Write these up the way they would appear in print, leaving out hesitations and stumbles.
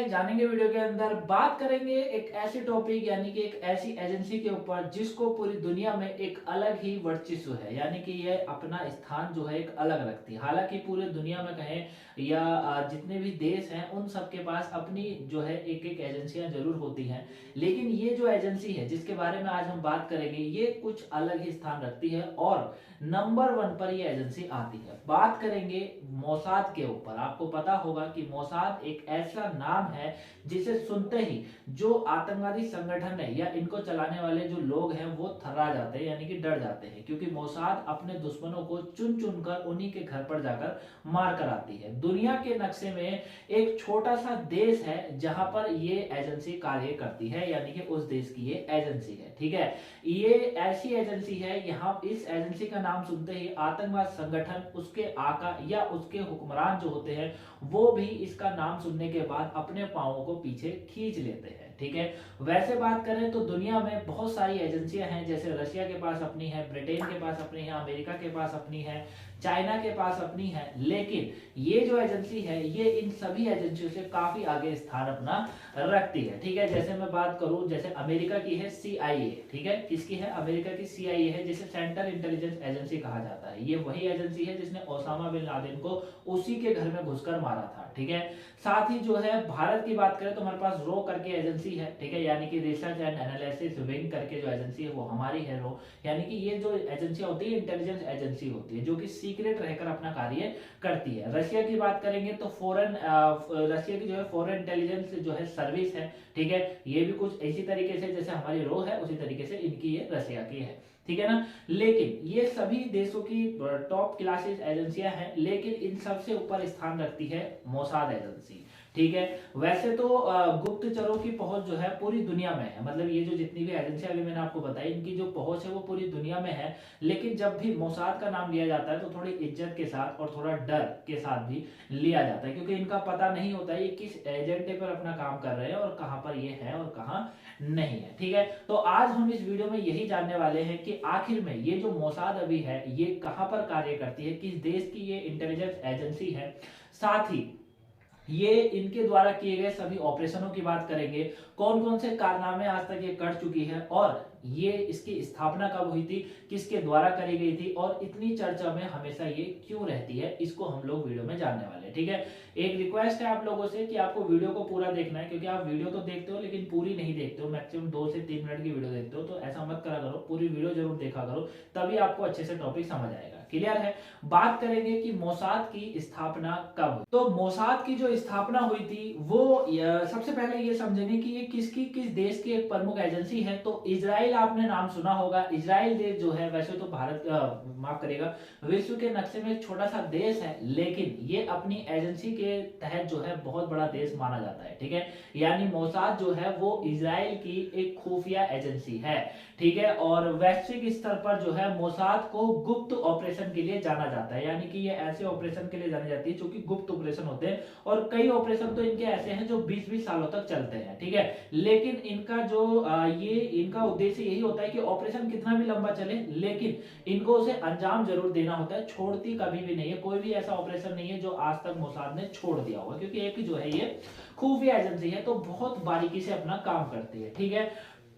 जानेंगे वीडियो के अंदर, बात करेंगे एक ऐसी टॉपिक यानी कि एक ऐसी एजेंसी के ऊपर जिसको पूरी दुनिया में एक अलग ही वर्चस्व है, यानी कि ये अपना स्थान जो है एक अलग रखती है। हालांकि पूरे दुनिया में कहें या जितने भी देश हैं उन सब के पास अपनी जो है एक एक एजेंसियां जरूर होती हैं, लेकिन ये जो एजेंसी है जिसके बारे में आज हम बात करेंगे ये कुछ अलग ही स्थान रखती है और नंबर 1 पर ये एजेंसी आती है। बात करेंगे मोसाद के ऊपर। आपको पता होगा कि मोसाद एक ऐसा नाम है जिसे सुनते ही जो आतंकवादी संगठन है या इनको चलाने वाले जो लोग हैं वो थर्रा जाते हैं, यानी कि डर जाते हैं, क्योंकि मोसाद अपने दुश्मनों को चुन चुन कर उन्हीं के घर पर जाकर मार कर आती है। दुनिया के नक्शे में एक छोटा सा देश है जहां पर ये एजेंसी कार्य करती है, यानी कि उस देश की ये एजेंसी है। ठीक है, ये ऐसी एजेंसी है, यहाँ इस एजेंसी का नाम सुनते ही आतंकवाद संगठन, उसके आका या उसके हुक्मरान जो होते हैं वो भी इसका नाम सुनने के बाद अपने पांवों को पीछे खींच लेते हैं। ठीक है, वैसे बात करें तो दुनिया में बहुत सारी एजेंसियां हैं, जैसे रशिया के पास अपनी है, ब्रिटेन के पास अपनी है, अमेरिका के पास अपनी है, चाइना के पास अपनी है, लेकिन ये जो एजेंसी है ये इन सभी एजेंसियों से काफी आगे स्थान अपना रखती है। ठीक है, जैसे मैं बात करूं, जैसे अमेरिका की है CIA। ठीक है, किसकी है? अमेरिका की CIA है, जिसे सेंट्रल इंटेलिजेंस एजेंसी कहा जाता है। ये वही एजेंसी है जिसने ओसामा बिन लादेन को उसी के घर में घुसकर मारा था। ठीक है, साथ ही जो है भारत की बात करें तो हमारे पास रो करके एजेंसी है। ठीक है, यानी कि रिसर्च एंड एनालिसिस विंग करके जो एजेंसी है वो हमारी है रो, यानी कि ये जो एजेंसियां होती है इंटेलिजेंस एजेंसी होती है जो कि सीक्रेट रहकर अपना कार्य करती है। रशिया की बात करेंगे तो रशिया की जो है फॉरेन इंटेलिजेंस जो है सर्विस है। ठीक है, ये भी कुछ इसी तरीके से जैसे हमारी रो है उसी तरीके से इनकी ये रशिया की है। ठीक है ना, लेकिन ये सभी देशों की टॉप क्लासेस एजेंसियां हैं, लेकिन इन सबसे ऊपर स्थान रखती है मोसाद एजेंसी। ठीक है, वैसे तो गुप्तचरों की पहुंच जो है पूरी दुनिया में है, मतलब ये जो जितनी भी एजेंसियां अभी मैंने आपको बताई इनकी जो पहुंच है वो पूरी दुनिया में है, लेकिन जब भी मोसाद का नाम लिया जाता है तो थोड़ी इज्जत के साथ और थोड़ा डर के साथ भी लिया जाता है, क्योंकि इनका पता नहीं होता है ये किस एजेंडे पर अपना काम कर रहे हैं और कहां पर ये है और कहां नहीं है। ठीक है, तो आज हम इस वीडियो में यही जानने वाले हैं कि आखिर में ये जो मोसाद अभी है ये कहां पर कार्य करती है, किस देश की ये इंटेलिजेंस एजेंसी है, साथ ही ये इनके द्वारा किए गए सभी ऑपरेशनों की बात करेंगे, कौन कौन से कारनामे आज तक ये कर चुकी है और ये इसकी स्थापना कब हुई थी, किसके द्वारा करी गई थी और इतनी चर्चा में हमेशा ये क्यों रहती है, इसको हम लोग वीडियो में जानने वाले हैं। ठीक है, एक रिक्वेस्ट है आप लोगों से कि आपको वीडियो को पूरा देखना है, क्योंकि आप वीडियो तो देखते हो लेकिन पूरी नहीं देखते हो, मैक्सिमम 2 से 3 मिनट की वीडियो देखते हो, तो ऐसा मत करा करो, पूरी वीडियो जरूर देखा करो, तभी आपको अच्छे से टॉपिक समझ आएगा। क्लियर है, बात करेंगे कि मोसाद की स्थापना कब हुई। तो मोसाद की जो स्थापना हुई थी वो सबसे पहले ये समझेंगे कि ये किस देश की एक प्रमुख एजेंसी है। तो इजराइल आपने नाम सुना होगा। इजराइल देश जो है वैसे तो भारत माफ करेगा विश्व के नक्शे में एक छोटा सा देश है, लेकिन ये अपनी एजेंसी के तहत जो है बहुत बड़ा देश माना जाता है। ठीक है, यानी मोसाद जो है वो इजराइल की एक खुफिया एजेंसी है। ठीक है, और वैश्विक स्तर पर जो है मोसाद को गुप्त ऑपरेशन के लिए जाना जाता है, यानी कि ये ऐसे ऑपरेशन के लिए जानी जाती है जो कि गुप्त ऑपरेशन होते हैं, और कई ऑपरेशन तो इनके ऐसे हैं जो 20-20 सालों तक चलते हैं। ठीक है, लेकिन इनका जो इनका उद्देश्य यही होता है कि ऑपरेशन कितना भी लंबा चले लेकिन इनको उसे अंजाम जरूर देना होता है, छोड़ती कभी भी नहीं है। कोई भी ऐसा ऑपरेशन नहीं है जो आज तक मोसाद ने छोड़ दिया होगा, क्योंकि एक जो है ये खुफिया एजेंसी है तो बहुत बारीकी से अपना काम करती है। ठीक है,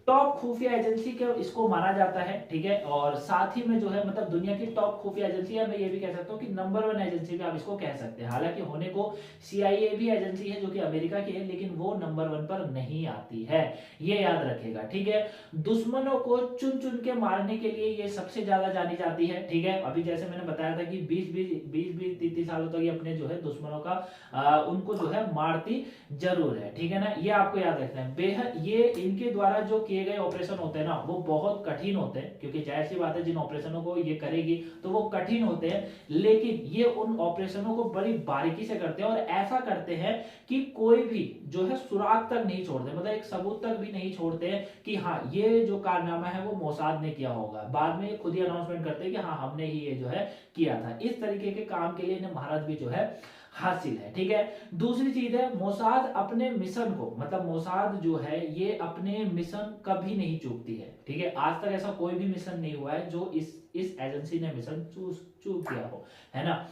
टॉप खुफिया एजेंसी के इसको माना जाता है। ठीक है, और साथ ही में जो है मतलब दुनिया की टॉप खुफिया एजेंसी है, मैं ये भी कह सकता हूँ कि नंबर 1 एजेंसी भी आप इसको कह सकते हैं। हालांकि होने को CIA भी एजेंसी है जो कि अमेरिका की है, लेकिन वो नंबर 1 पर नहीं आती है, ये याद रखेगा। ठीक है, दुश्मनों को चुन चुन के मारने के लिए ये सबसे ज्यादा जानी जाती है। ठीक है, अभी जैसे मैंने बताया था कि 20-30 सालों तक ये अपने जो है दुश्मनों का उनको जो है मारती जरूर है। ठीक है ना, ये आपको याद रखना है। बेहद ये इनके द्वारा जो किए गए ऑपरेशन होते हैं ना वो बहुत कठिन होते हैं, क्योंकि जाहिर सी बात है जिन ऑपरेशनों को ये करेगी तो वो कठिन होते हैं, लेकिन ये उन ऑपरेशनों को बड़ी बारीकी से करते हैं और ऐसा करते हैं कि कोई भी जो है सुराग तक नहीं छोड़ते, मतलब एक सबूत तक भी नहीं छोड़ते हैं कि हाँ ये जो कारनामा है वो मोसाद ने किया होगा। बाद में खुद ही अनाउंसमेंट करते हैं कि हाँ हमने ही ये जो है किया था। इस तरीके के काम के लिए इन्हें महारत भी जो है हासिल है। ठीक है, दूसरी चीज है मोसाद अपने मिशन को, मतलब मोसाद जो है ये अपने मिशन कभी नहीं चूकती है। ठीक है, आज तक ऐसा कोई भी मिशन नहीं हुआ है जो इस एजेंसी ने मिशन चूक किया हो, है ना।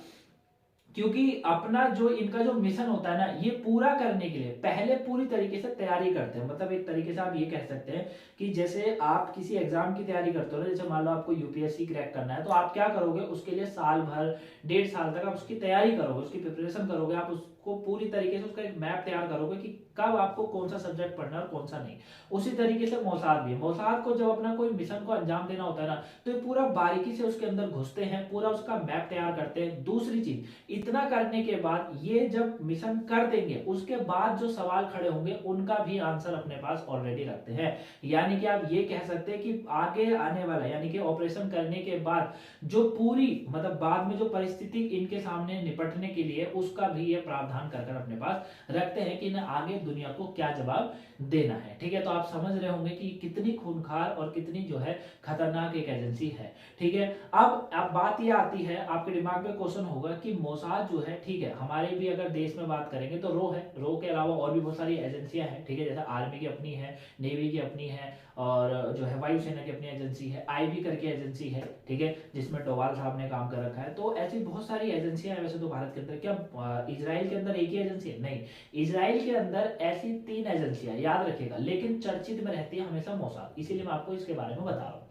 क्योंकि अपना जो इनका जो मिशन होता है ना, ये पूरा करने के लिए पहले पूरी तरीके से तैयारी करते हैं। मतलब एक तरीके से आप ये कह सकते हैं कि जैसे आप किसी एग्जाम की तैयारी करते हो ना, जैसे मान लो आपको यूपीएससी क्रैक करना है, तो आप क्या करोगे, उसके लिए साल भर 1.5 साल तक आप उसकी तैयारी करोगे, उसकी प्रिपरेशन करोगे, आप उसको पूरी तरीके से उसका एक मैप तैयार करोगे कि कब आपको कौन सा सब्जेक्ट पढ़ना है और कौन सा नहीं। उसी तरीके से मोसाद भी है। मोसाद को जब अपना कोई मिशन को अंजाम देना होता है ना, तो ये पूरा बारीकी से उसके अंदर घुसते हैं, पूरा उसका मैप तैयार करते हैं। दूसरी चीज, इतना करने के बाद ये जब मिशन कर देंगे, उसके बाद जो सवाल खड़े होंगे उनका भी आंसर अपने पास ऑलरेडी रखते हैं। यानी कि आप ये कह सकते हैं कि आगे आने वाला, यानी कि ऑपरेशन करने के बाद जो पूरी मतलब बाद में जो परिस्थिति इनके सामने निपटने के लिए, उसका भी ये प्रावधान कर अपने पास रखते हैं कि इन्हें आगे दुनिया को क्या जवाब देना है। ठीक है, तो आप समझ रहे होंगे कि कितनी खूंखार और कितनी जो है खतरनाक एक एजेंसी है। ठीक है, अब बात ये आती है, आपके दिमाग में क्वेश्चन होगा कि मोसाद जो है, ठीक है, हमारे भी अगर देश में बात करेंगे तो रो है, रो के अलावा और भी बहुत सारी एजेंसियां हैं। ठीक है, जैसे आर्मी की अपनी है, नेवी की अपनी है, और जो है वायुसेना की अपनी एजेंसी है, आईबी करके एजेंसी है। ठीक है, जिसमें डोवाल साहब ने काम कर रखा है। तो ऐसी बहुत सारी एजेंसियां हैं वैसे तो भारत के अंदर। क्या इजराइल के अंदर एक ही एजेंसी है? नहीं, इजराइल के अंदर ऐसी 3 एजेंसियां, याद रखिएगा, लेकिन चर्चित में रहती है हमेशा मोसाद, इसीलिए मैं आपको इसके बारे में बता रहा हूँ।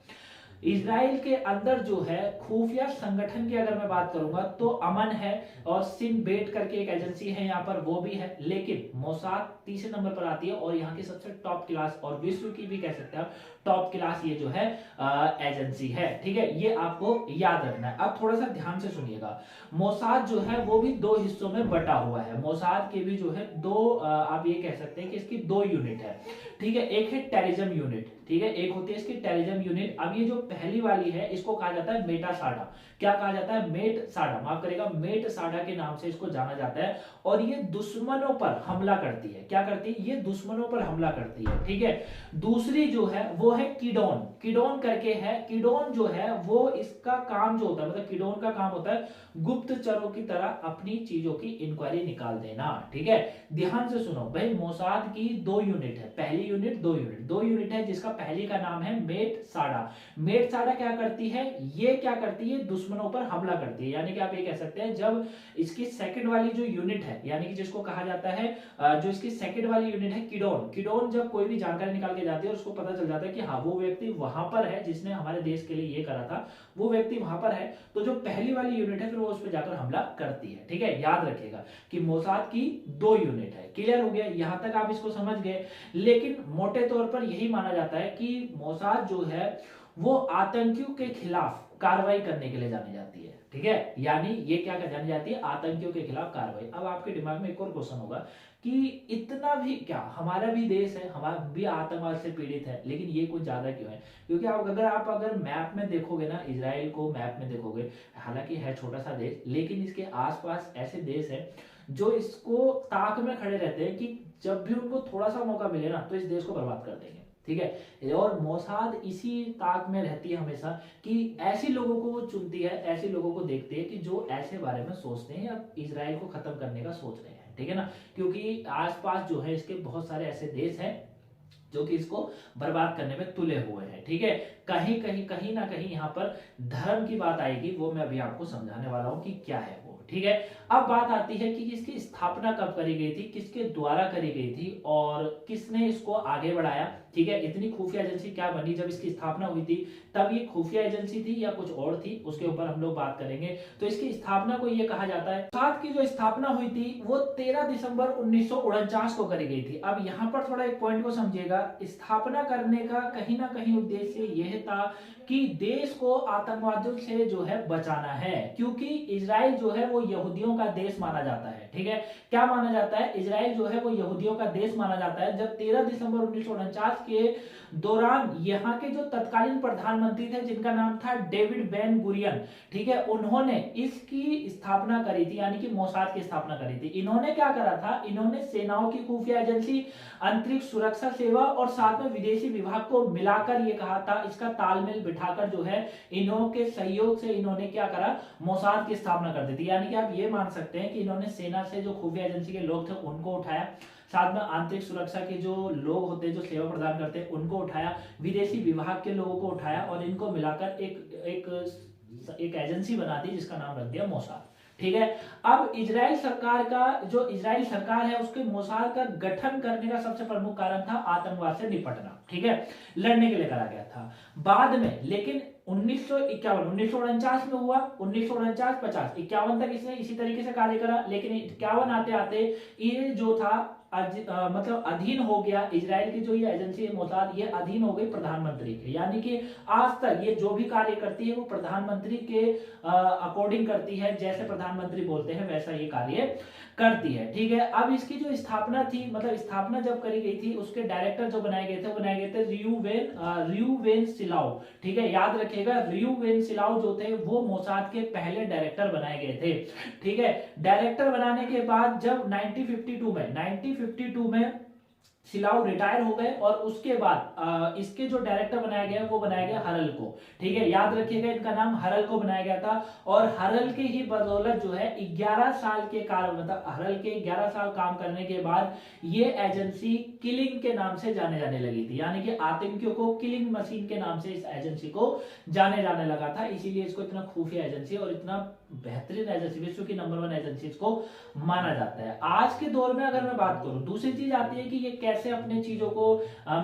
इजराइल के अंदर जो है खुफिया संगठन की अगर मैं बात करूंगा तो अमन है, और सिन बेट करके एक एजेंसी है यहाँ पर, वो भी है। लेकिन मोसाद तीसरे नंबर पर आती है, और यहाँ की सबसे टॉप क्लास और विश्व की भी कह सकते हैं टॉप क्लास ये जो है एजेंसी है। ठीक है, ये आपको याद रखना है। अब थोड़ा सा ध्यान से सुनिएगा, मोसाद जो है वो भी 2 हिस्सों में बटा हुआ है। मोसाद के भी जो है आप ये कह सकते हैं कि इसकी 2 यूनिट है। ठीक है, एक है टेररिज्म यूनिट, ठीक है, एक होती है इसकी टेररिज्म यूनिट। अब ये जो पहली वाली है, इसको कहा जाता है मेटा साडा। क्या कहा जाता है? मेट साडा, माफ करेगा, मेट साडा के नाम से इसको जाना जाता है। और ये दुश्मनों पर हमला करती है। क्या करती है? ये दुश्मनों पर हमला करती है। ठीक है, दूसरी जो है वो है किडोन, किडोन करके है। किडोन जो है वो इसका काम जो होता है, मतलब किडोन का काम होता है गुप्तचरों की तरह अपनी चीजों की इंक्वायरी निकाल देना। ठीक है, ध्यान से सुनो भाई, मोसाद की 2 यूनिट है, पहली यूनिट, 2 यूनिट है, जिसका पहली का नाम है मेट साडा। मेट साडा क्या करती है? ये क्या करती है? दुश्मनों पर हमला करती है। यानी कि आप ये कह सकते हैं, जब इसकी सेकंड वाली जो यूनिट है, यानी कि जिसको कहा जाता है जो इसकी सेकंड वाली यूनिट है किडोन, किडोन जब कोई भी जानकारी निकाल के जाती है, उसको पता चल जाता है कि हाँ, वो व्यक्ति वहां पर है जिसने हमारे देश के लिए ये करा था, वो व्यक्ति वहां पर है, तो जो पहली वाली यूनिट है फिर वो उस पर जाकर हमला करती है। ठीक है, याद रखिएगा कि मोसाद की 2 यूनिट है। क्लियर हो गया? यहां तक आप इसको समझ गए। लेकिन मोटे तौर पर यही माना जाता है कि मोसाद जो है वो आतंकियों के खिलाफ कार्रवाई करने के लिए जानी जाती है। ठीक है, यानी ये क्या जानी जाती है? आतंकियों के खिलाफ कार्रवाई। अब आपके दिमाग में एक और क्वेश्चन होगा कि इतना भी क्या, हमारा भी देश है, हमारा भी आतंकवाद से पीड़ित है, लेकिन ये कुछ ज्यादा क्यों है? क्योंकि आप अगर मैप में देखोगे ना, इजराइल को मैप में देखोगे, हालांकि है छोटा सा देश, लेकिन इसके आसपास ऐसे देश है जो इसको ताक में खड़े रहते हैं कि जब भी उनको थोड़ा सा मौका मिले ना, तो इस देश को बर्बाद कर देंगे। ठीक है, और मोसाद इसी ताक में रहती है हमेशा कि ऐसे लोगों को वो चुनती है, ऐसे लोगों को देखती है कि जो ऐसे बारे में सोचते हैं या इजराइल को खत्म करने का सोच रहे हैं। ठीक है ना, क्योंकि आसपास जो है इसके बहुत सारे ऐसे देश हैं जो कि इसको बर्बाद करने में तुले हुए हैं। ठीक है, कहीं ना कहीं यहाँ पर धर्म की बात आएगी, वो मैं अभी आपको समझाने वाला हूँ कि क्या है वो। ठीक है, अब बात आती है कि इसकी स्थापना कब करी गई थी, किसके द्वारा करी गई थी, और किसने इसको आगे बढ़ाया। ठीक है, इतनी खुफिया एजेंसी क्या बनी, जब इसकी स्थापना हुई थी तब ये खुफिया एजेंसी थी या कुछ और थी, उसके ऊपर हम लोग बात करेंगे। तो इसकी स्थापना को ये कहा जाता है, साथ की जो स्थापना हुई थी वो 13 दिसंबर 1949 को करी गई थी। अब यहाँ पर थोड़ा एक पॉइंट को समझिएगा, स्थापना करने का कहीं ना कहीं उद्देश्य यह था कि देश को आतंकवादियों से जो है बचाना है, क्योंकि इजराइल जो है वो यहूदियों का देश माना जाता है। ठीक है, क्या माना जाता है? इजराइल जो है वो यहूदियों का देश माना जाता है। जब 13 दिसंबर 1949 के दौरान यहाँ के जो तत्कालीन प्रधानमंत्री थे, जिनका नाम था डेविड बेन गुरियन, ठीक है, उन्होंने इसकी स्थापना करी थी, यानी कि मोसाद की स्थापना करी थी। इन्होंने क्या करा था? इन्होंने सेनाओं की खुफिया एजेंसी, अंतरिक्ष सुरक्षा सेवा और साथ में विदेशी विभाग को मिलाकर ये कहा था, इसका तालमेल बिठाकर जो है इन्हों के सहयोग से इन्होंने क्या करा? मोसाद की स्थापना कर दी थी। यानी कि आप ये मान सकते हैं कि इन्होंने सेना से जो खुफिया एजेंसी के लोग थे उनको उठाया, साथ में आंतरिक सुरक्षा के जो लोग होते हैं, जो सेवा प्रदान करते हैं, उनको उठाया, विदेशी विभाग के लोगों को उठाया, और इनको मिलाकर एक एजेंसी बना दी जिसका नाम रख दिया मोसाद। ठीक है। अब इजराइल सरकार का जो इजराइल सरकार है उसके मोसाद का गठन करने का सबसे प्रमुख कारण था आतंकवाद से निपटना, ठीक है, लड़ने के लिए करा गया था। बाद में लेकिन 1949 में हुआ, 1949 50 51 तक इसने इसी तरीके से कार्य करा, लेकिन 51 आते आते ये जो था मतलब अधीन हो गया, इजराइल की जो ये एजेंसी है मोसाद, ये अधीन हो गई प्रधानमंत्री के, यानी कि आज तक ये जो भी कार्य करती है वो प्रधानमंत्री के अकॉर्डिंग करती है, जैसे प्रधानमंत्री बोलते हैं वैसा ये कार्य करती है, ठीक है। अब इसकी जो स्थापना थी, मतलब स्थापना जब करी गई थी, उसके डायरेक्टर जो बनाए गए थे रियूवेन सिलाउ, ठीक है, याद रखिएगा रियूवेन सिलाउ जो थे वो मोसाद के पहले डायरेक्टर बनाए गए थे, ठीक है। डायरेक्टर बनाने के बाद जब 1952 में सिलाउ रिटायर हो गए और उसके बाद इसके जो डायरेक्टर बनाया गया वो बनाया गया हरल को, ठीक है, याद रखिएगा इनका नाम हरल को बनाया गया था। और हरल के ही बदौलत जो है 11 साल के कार्य, मतलब हरल के 11 साल काम करने के बाद ये एजेंसी किलिंग के नाम से जाने लगी थी, यानी कि आतंकियों को किलिंग मशीन के नाम से इस एजेंसी को जाने लगा था, इसीलिए इसको इतना खुफिया एजेंसी और इतना बेहतरीन एजेंसी, विश्व की नंबर 1 एजेंसी इसको माना जाता है। आज के दौर में अगर मैं बात करूं, दूसरी चीज आती है कि ये कैसे अपने चीजों को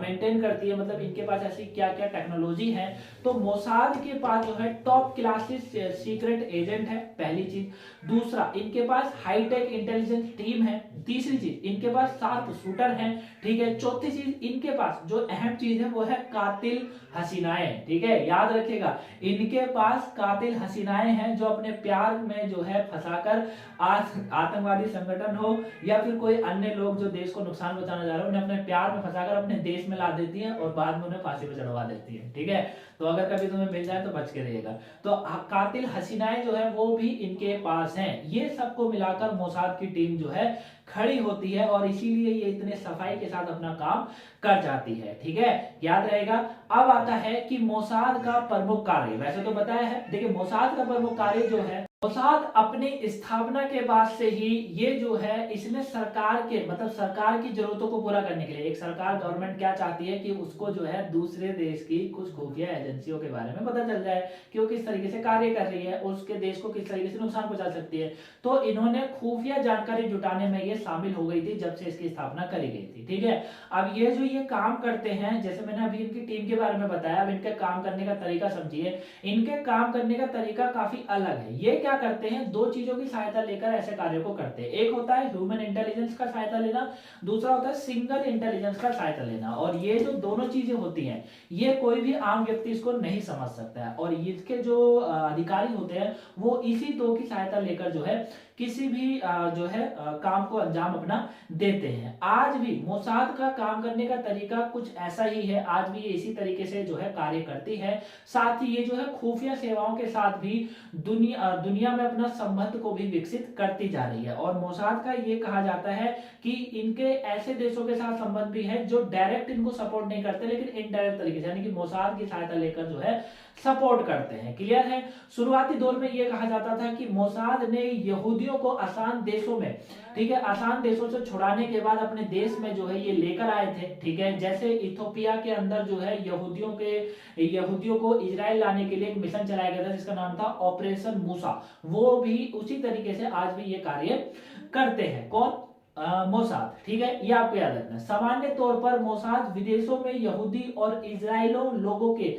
मेंटेन करती है, मतलब इनके पास ऐसी क्या क्या टेक्नोलॉजी है। तो मोसाद के पास जो है टॉप क्लासेस सीक्रेट एजेंट है, पहली चीज। दूसरा, इनके पास हाईटेक इंटेलिजेंस टीम है। तीसरी चीज, इनके पास शार्प शूटर हैं, ठीक है। चौथी चीज, इनके पास जो अहम चीज है वो है कातिल हसीनाएं, ठीक है, याद रखिएगा इनके पास कातिल हसीनाएं हैं जो अपने प्यार में जो है फंसाकर आतंकवादी संगठन हो या फिर कोई अन्य लोग जो देश को नुकसान पहुंचाना जा रहे हैं उन्हें अपने प्यार में फंसाकर अपने देश में ला देती हैं और बाद में उन्हें फांसी पर चढ़वा देती है, ठीक है। तो अगर कभी तुम्हें मिल जाए तो बच के रहिएगा। तो कातिल हसीनाएं जो है वो भी इनके पास हैं। ये सबको मिलाकर मोसाद की टीम जो है खड़ी होती है और इसीलिए ये इतने सफाई के साथ अपना काम कर जाती है, ठीक है, याद रहेगा। अब आता है कि मोसाद का प्रमुख कार्य, वैसे तो बताया है, देखिए मोसाद का प्रमुख कार्य जो है, मोसाद अपनी स्थापना के बाद से ही ये जो है इसने सरकार के, मतलब सरकार की जरूरतों को पूरा करने के लिए, एक सरकार गवर्नमेंट क्या चाहती है कि उसको जो है दूसरे देश की कुछ खुफिया एजेंसियों के बारे में पता चल जाए कि वो किस तरीके से कार्य कर रही है, उसके देश को किस तरीके से नुकसान पहुंचा सकती है। तो इन्होंने खुफिया जानकारी जुटाने में ये शामिल हो गई थी जब से इसकी स्थापना करी गई थी, ठीक है। अब ये जो ये काम करते हैं, जैसे मैंने अभी इनकी टीम के बारे में बताया, अब इनके काम करने का तरीका समझिए। इनके काम करने का तरीका काफी अलग है। ये क्या करते हैं, दो चीजों की सहायता लेकर ऐसे कार्यों को करते हैं। एक होता है ह्यूमन इंटेलिजेंस का सहायता लेना, दूसरा होता है सिंगल इंटेलिजेंस का सहायता लेना। और ये जो दोनों चीजें होती हैं ये कोई भी आम व्यक्ति इसको नहीं समझ सकता है और इसके जो अधिकारी होते हैं वो इसी दो की सहायता लेकर जो है किसी भी जो है काम को अंजाम अपना देते हैं। आज भी मोसाद का काम करने का तरीका कुछ ऐसा ही है, आज भी ये इसी तरीके से जो है कार्य करती है। साथ ही ये जो है खुफिया सेवाओं के साथ भी दुनिया में अपना संबंध को भी विकसित करती जा रही है। और मोसाद का ये कहा जाता है कि इनके ऐसे देशों के साथ संबंध भी है जो डायरेक्ट इनको सपोर्ट नहीं करते लेकिन इनडायरेक्ट तरीके से, यानी कि मोसाद की सहायता लेकर जो है सपोर्ट करते हैं। क्लियर है। शुरुआती दौर में यह कहा जाता था कि मोसाद ने यहूदियों को आसान देशों में, ठीक है, आसान देशों से छुड़ाने के बाद अपने देश में जो है ये लेकर आए थे, ठीक है। जैसे इथोपिया के अंदर जो है यहूदियों को इजराइल लाने के लिए एक मिशन चलाया गया था जिसका नाम था ऑपरेशन मूसा, वो भी उसी तरीके से आज भी ये कार्य करते हैं। कौन? मोसाद, ठीक है, ये आपको याद रखना। सामान्य तौर पर मोसाद विदेशों में यहूदी और इजराइलो लोगों के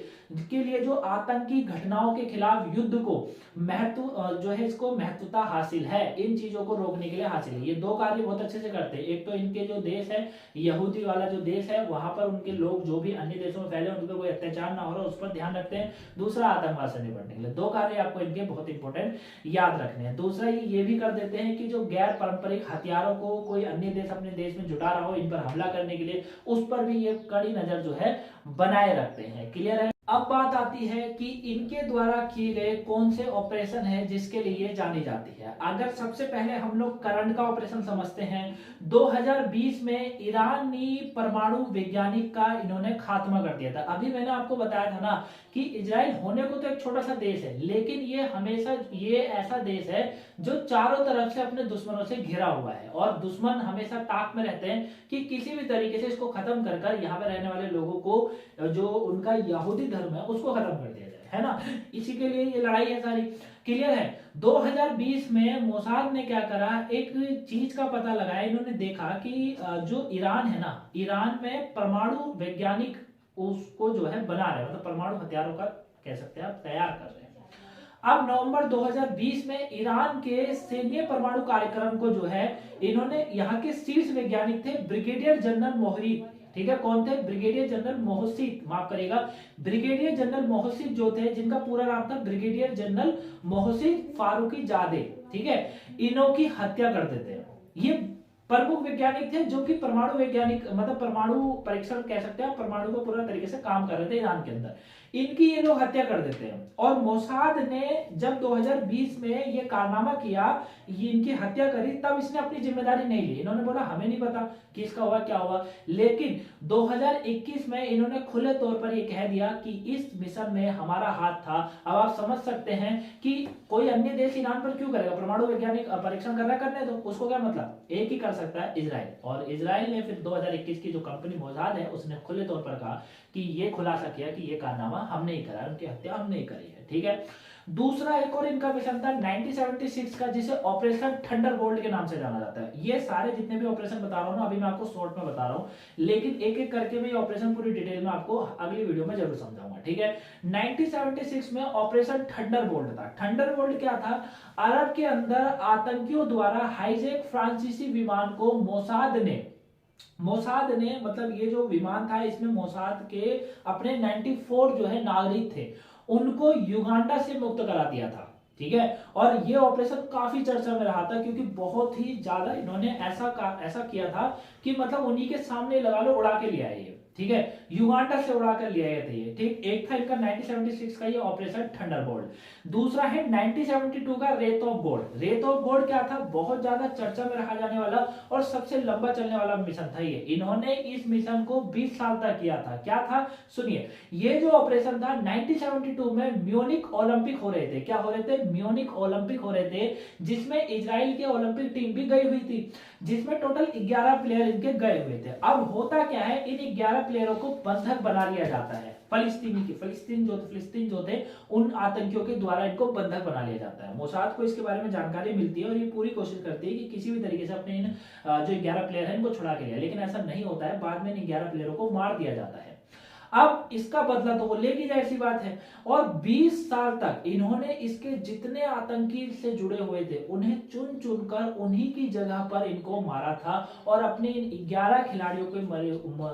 लिए जो आतंकी घटनाओं के खिलाफ युद्ध को महत्व जो है इसको महत्वता हासिल है, इन चीजों को रोकने के लिए हासिल है। ये दो कार्य बहुत अच्छे से करते हैं। एक तो इनके जो देश है यहूदी वाला जो देश है वहां पर उनके लोग जो भी अन्य देशों में फैले उन पर कोई अत्याचार ना हो रहा उस पर ध्यान रखते हैं। दूसरा आतंकवाद से निपटने के लिए। दो कार्य आपको इनके बहुत इंपॉर्टेंट याद रखने हैं। दूसरा ये भी कर देते हैं कि जो गैर पारंपरिक हथियारों को कोई अन्य देश अपने देश में जुटा रहा हो इन पर हमला करने के लिए उस पर भी ये कड़ी नजर जो है बनाए रखते हैं। क्लियर है। अब बात आती है कि इनके द्वारा किए गए कौन से ऑपरेशन है जिसके लिए जानी जाती है। अगर सबसे पहले हम लोग करंट का ऑपरेशन समझते हैं, 2020 में ईरानी परमाणु वैज्ञानिक का इन्होंने खात्मा कर दिया था। अभी मैंने आपको बताया था ना कि इजराइल होने को तो एक छोटा सा देश है लेकिन ये ऐसा देश है जो चारों तरफ से अपने दुश्मनों से घिरा हुआ है और दुश्मन हमेशा ताक में रहते हैं कि किसी भी तरीके से इसको खत्म कर यहाँ पे रहने वाले लोगों को जो उनका यहूदी धर्म है उसको खत्म कर दिया जाए, है ना। इसी के लिए ये लड़ाई है सारी। क्लियर है। 2020 में मोसाद ने क्या करा, एक चीज का पता लगाया। इन्होंने देखा कि जो ईरान है ना, ईरान में परमाणु वैज्ञानिक उसको जो है बना रहे हैं, मतलब परमाणु हथियारों का कह सकते हैं आप तैयार कर रहे हैं। अब नवंबर 2020 में ईरान के सैन्य परमाणु कार्यक्रम को जो है इन्होंने, यहाँ के शीर्ष वैज्ञानिक थे ब्रिगेडियर जनरल मोहरीब, ठीक है, कौन थे, ब्रिगेडियर जनरल मोहसिन, माफ करिएगा, ब्रिगेडियर जनरल मोहसिन जो थे, जिनका पूरा नाम था ब्रिगेडियर जनरल मोहसिन फारूकी जादे, ठीक है, इन्हों की हत्या कर देते हैं। ये प्रमुख वैज्ञानिक थे जो कि परमाणु वैज्ञानिक, मतलब परमाणु परीक्षण कह सकते हैं, परमाणु को पूरा तरीके से काम कर रहे थे ईरान के अंदर। इनकी ये लोग हत्या कर देते हैं। और मोसाद ने जब 2020 में ये कारनामा किया, ये इनकी हत्या करी, तब इसने अपनी जिम्मेदारी नहीं ली। इन्होंने बोला हमें नहीं पता किसका हुआ क्या हुआ। लेकिन 2021 में इन्होंने खुले तौर पर ये कह दिया कि इस मिशन में हमारा हाथ था। अब आप समझ सकते हैं कि कोई अन्य देश ईरान पर क्यों करेगा, परमाणु वैज्ञानिक परीक्षण कर रहा, करने दो, उसको क्या मतलब, एक ही कर सकता है, इजराइल। और इजराइल ने फिर 2021 की जो कंपनी मोसाद है उसने खुले तौर पर कहा कि ये खुलासा किया कि ये कारनामा हमने ही करा, उनकी हत्या हमने ही करी है, ठीक है। दूसरा एक और इनका मिशन था 1976 का, जिसे ऑपरेशन थंडरबोल्ट के नाम से जाना जाता है। ये सारे जितने भी ऑपरेशन बता रहा हूं ना, अभी मैं आपको शॉर्ट में बता रहा हूं, लेकिन एक एक करके मैं ऑपरेशन पूरी डिटेल में आपको अगली वीडियो में जरूर समझाऊंगा, ठीक है। 1976 में ऑपरेशन थंडरबोल्ट था। थंडरबोल्ट क्या था, अरब के अंदर आतंकियों द्वारा हाईजैक फ्रांसीसी विमान को मोसाद ने मतलब ये जो विमान था इसमें मोसाद के अपने 94 जो है नागरिक थे, उनको युगांडा से मुक्त करा दिया था, ठीक है। और ये ऑपरेशन काफी चर्चा में रहा था, क्योंकि बहुत ही ज्यादा इन्होंने ऐसा किया था कि मतलब उन्हीं के सामने लगा लो उड़ा के ले आए, ठीक है, युगांडा से उड़ा कर ले आए थे ये, ठीक। एक था इनका 1976 का ये ऑपरेशन थंडरबोल्ट। दूसरा है 1972 का रेत ऑफ गोल्ड। रेत ऑफ गोल्ड क्या था, बहुत ज्यादा चर्चा में रखा जाने वाला और सबसे लंबा चलने वाला मिशन था ये। इन्होंने इस मिशन को 20 साल तक किया था। क्या था, सुनिए, ये जो ऑपरेशन था 1972 में म्यूनिक ओलंपिक हो रहे थे। क्या हो रहे थे, म्यूनिक ओलंपिक हो रहे थे, जिसमें इजराइल की ओलंपिक टीम भी गई हुई थी, जिसमें टोटल 11 प्लेयर इनके गए हुए थे। अब होता क्या है, इन 11 प्लेयरों को बंधक बना लिया जाता है, फिलिस्तीन जो थे उन आतंकियों के द्वारा इनको बंधक बना लिया जाता है। मोसाद को इसके बारे में जानकारी मिलती है और ये पूरी कोशिश करती है कि किसी भी तरीके से अपने इन जो 11 प्लेयर हैं इनको छुड़ा के लिया, लेकिन ऐसा नहीं होता है। बाद में इन 11 प्लेयरों को मार दिया जाता है। अब इसका बदला तो वो लेगी, जाहिर सी बात है। और 20 साल तक इन्होंने इसके जितने आतंकी से जुड़े हुए थे उन्हें चुन चुनकर उन्हीं की जगह पर इनको मारा था और अपने इन 11 खिलाड़ियों को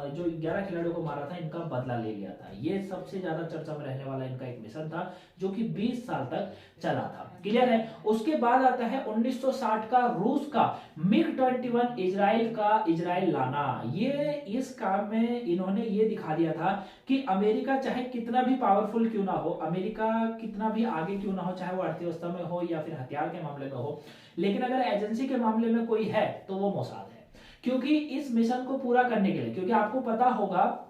जो 11 खिलाड़ियों को मारा था इनका बदला ले लिया था। ये सबसे ज्यादा चर्चा में रहने वाला इनका एक मिशन था, जो कि 20 साल तक चला था, क्लियर है। उसके बाद आता है 1960 का रूस का मिग-21 इजराइल लाना। ये इस काम में इन्होंने ये दिखा दिया था कि अमेरिका चाहे कितना भी पावरफुल क्यों ना हो, अमेरिका कितना भी आगे क्यों ना हो, चाहे वो अर्थव्यवस्था में हो या फिर हथियार के मामले में हो, लेकिन अगर एजेंसी के मामले में कोई है तो वो मोसाद है। क्योंकि इस मिशन को पूरा करने के लिए, क्योंकि आपको पता होगा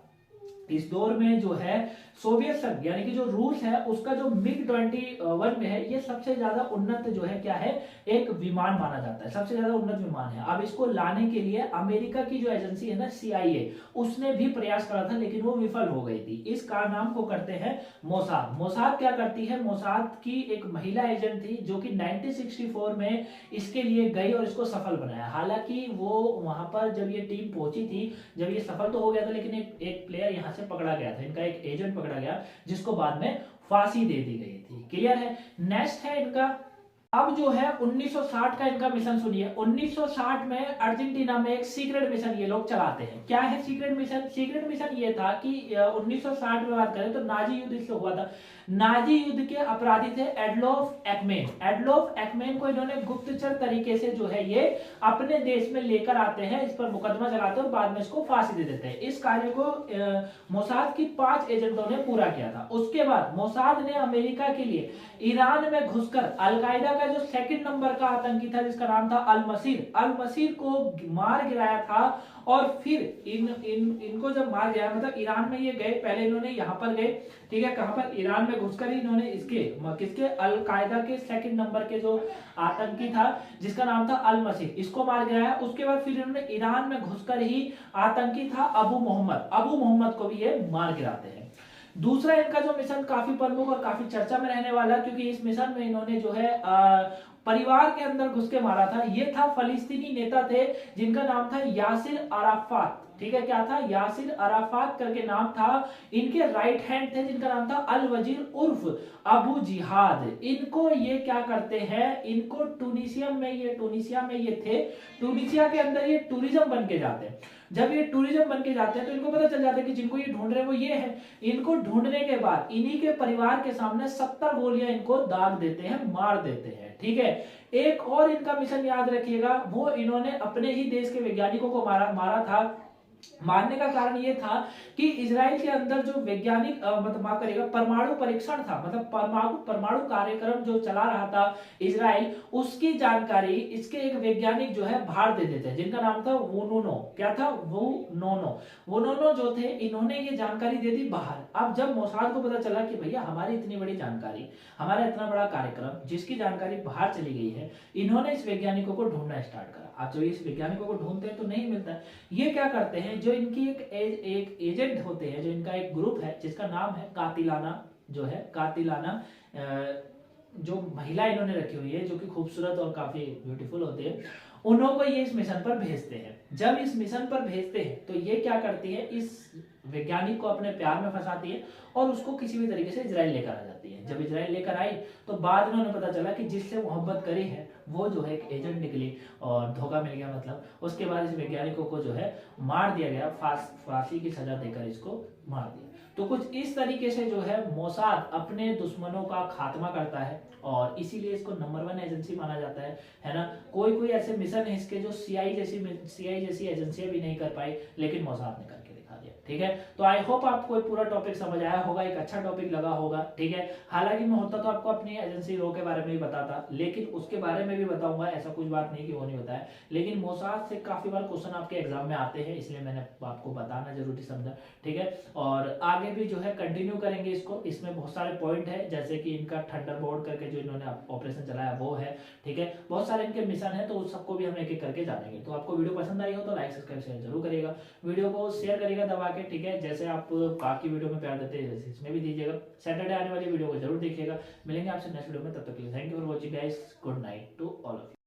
इस दौर में जो है सोवियत संघ यानी कि जो रूस है उसका जो मिग-21 में है, ये सबसे ज्यादा उन्नत जो है क्या है, एक विमान माना जाता है, सबसे ज्यादा उन्नत विमान है। अब इसको लाने के लिए अमेरिका की जो एजेंसी है ना CIA, उसने भी प्रयास करा था लेकिन वो विफल हो गई थी। इस कारनाम को करते हैं मोसाद। मोसाद क्या करती है, मोसाद की एक महिला एजेंट थी जो कि 1964 में इसके लिए गई और इसको सफल बनाया। हालांकि वो वहां पर जब ये टीम पहुंची थी, जब ये सफल तो हो गया था, लेकिन एक प्लेयर यहाँ से पकड़ा गया था, इनका एक एजेंट पकड़ा गया, जिसको बाद में फांसी दे दी गई थी, क्लियर है। नेक्स्ट है इनका, अब जो है 1960 का इनका मिशन सुनिए। 1960 में अर्जेंटीना में एक सीक्रेट मिशन ये लोग चलाते हैं। क्या है सीक्रेट मिशन? सीक्रेट मिशन ये था कि 1960 में बात करें तो नाजी युद्ध इससे हुआ था। नाजी युद्ध के अपराधी थे एडोल्फ एकमेन। एडोल्फ एकमेन को इन्होंने गुप्तचर तरीके से जो है ये अपने देश में लेकर आते हैं, इस पर मुकदमा चलाते हैं और बाद में इसको फांसी दे देते हैं। इस कार्य को मोसाद की 5 एजेंटों ने पूरा किया था। उसके बाद मोसाद ने अमेरिका के लिए ईरान में घुसकर अलकायदा का जो 2nd नंबर का आतंकी था जिसका नाम था अल मसीर को मार गिराया था। और फिर इनको जब मार गया, मतलब ईरान में ये गए, पहले इन्होंने यहाँ पर गए, ठीक है, कहां पर, ईरान में घुसकर ही इन्होंने किसके अल-कायदा के 2nd नंबर के जो आतंकी था जिसका नाम था अल मसीह, इसको मार गिराया। उसके बाद फिर इन्होंने ईरान में घुसकर ही आतंकी था अबू मोहम्मद को भी ये मार गिराते हैं। दूसरा इनका जो मिशन काफी प्रमुख और काफी चर्चा में रहने वाला, क्योंकि इस मिशन में इन्होंने जो है परिवार के अंदर घुस के मारा था। ये था फलिस्तीनी नेता थे जिनका नाम था यासिर अराफात। ठीक है, क्या था? यासिर अराफात करके नाम था। इनके राइट हैंड थे जिनका नाम था अल वजीर उर्फ अबू जिहाद। इनको ये क्या करते हैं, इनको टूनिसिया में ये थे। टूनिसिया के अंदर ये टूरिज्म बन के जाते हैं। जब ये टूरिज्म बन के जाते हैं तो इनको पता चल जाता है कि जिनको ये ढूंढ रहे हैं वो ये है। इनको ढूंढने के बाद इन्हीं के परिवार के सामने 70 गोलियां इनको दाग देते हैं, मार देते हैं। ठीक है, एक और इनका मिशन याद रखिएगा, वो इन्होंने अपने ही देश के वैज्ञानिकों को मारा था। मारने का कारण यह था कि इजराइल के अंदर जो वैज्ञानिक मतलब माफ करिएगा परमाणु परीक्षण था, मतलब परमाणु कार्यक्रम जो चला रहा था इजराइल, उसकी जानकारी इसके एक वैज्ञानिक जो है बाहर दे देते हैं जिनका नाम था वोनोनो। क्या था? वोनोनो जो थे, इन्होंने ये जानकारी दे दी बाहर। अब जब मोसाद को पता चला कि भैया हमारी इतनी बड़ी जानकारी, हमारा इतना बड़ा कार्यक्रम जिसकी जानकारी बाहर चली गई है, इन्होंने इस वैज्ञानिकों को ढूंढना स्टार्ट करा। अब जो इस वैज्ञानिकों को ढूंढते हैं तो नहीं मिलता है। ये क्या करते हैं, जो इनकी एक एजेंट होते हैं, जो इनका एक ग्रुप है जिसका नाम है कातिलाना, जो है कातिलाना, जो महिला इन्होंने रखी हुई है जो कि खूबसूरत और काफी ब्यूटीफुल होती है, उन्हों को ये इस मिशन पर भेजते हैं। जब इस मिशन पर भेजते हैं तो ये क्या करती है, इस वैज्ञानिक को अपने प्यार में फंसाती है और उसको किसी भी तरीके से इजराइल लेकर आ जाती है। जब इजराइल लेकर आई तो बाद में उन्हें पता चला कि जिससे मोहब्बत करी है वो जो है एक एजेंट निकली और धोखा मिल गया। मतलब उसके बाद इस वैज्ञानिकों को जो है मार दिया गया, फांसी की सजा देकर इसको मार दिया। तो कुछ इस तरीके से जो है मोसाद अपने दुश्मनों का खात्मा करता है और इसीलिए इसको नंबर 1 एजेंसी माना जाता है ना। कोई ऐसे मिशन है इसके जो सीआई जैसी एजेंसियां भी नहीं कर पाई, लेकिन मोसाद ने करके दिखा दिया। ठीक है, तो आई होप आपको पूरा टॉपिक समझ आया होगा, एक अच्छा टॉपिक लगा होगा। ठीक है, हालांकि मैं होता तो आपको अपनी एजेंसी रो के बारे में भी बताता, लेकिन उसके बारे में भी बताऊंगा, ऐसा कुछ बात नहीं कि वो नहीं होता है। लेकिन मोसाद से काफी बार क्वेश्चन आपके एग्जाम में आते हैं, इसलिए मैंने आपको बताना जरूरी समझा। ठीक है, और आगे भी जो है कंटिन्यू करेंगे इसको। इसमें बहुत सारे पॉइंट है, जैसे कि इनका थंडरबोल्ट करके जो इन्होंने ऑपरेशन चलाया वो है। ठीक है, बहुत सारे इनके मिशन है, तो उस सबको भी हम एक एक करके जानेंगे। तो आपको वीडियो पसंद आई हो तो लाइक सब्सक्राइब शेयर जरूर करिएगा, वीडियो को शेयर करिएगा दबा के। ठीक है, जैसे आप बाकी वीडियो में प्यार देते हैं जैसे इसमें भी दीजिएगा। सैटरडे आने वाली वीडियो को जरूर देखिएगा। मिलेंगे आपसे नेक्स्ट वीडियो में, तब तक के लिए thank you for watching guys, good night to all of you.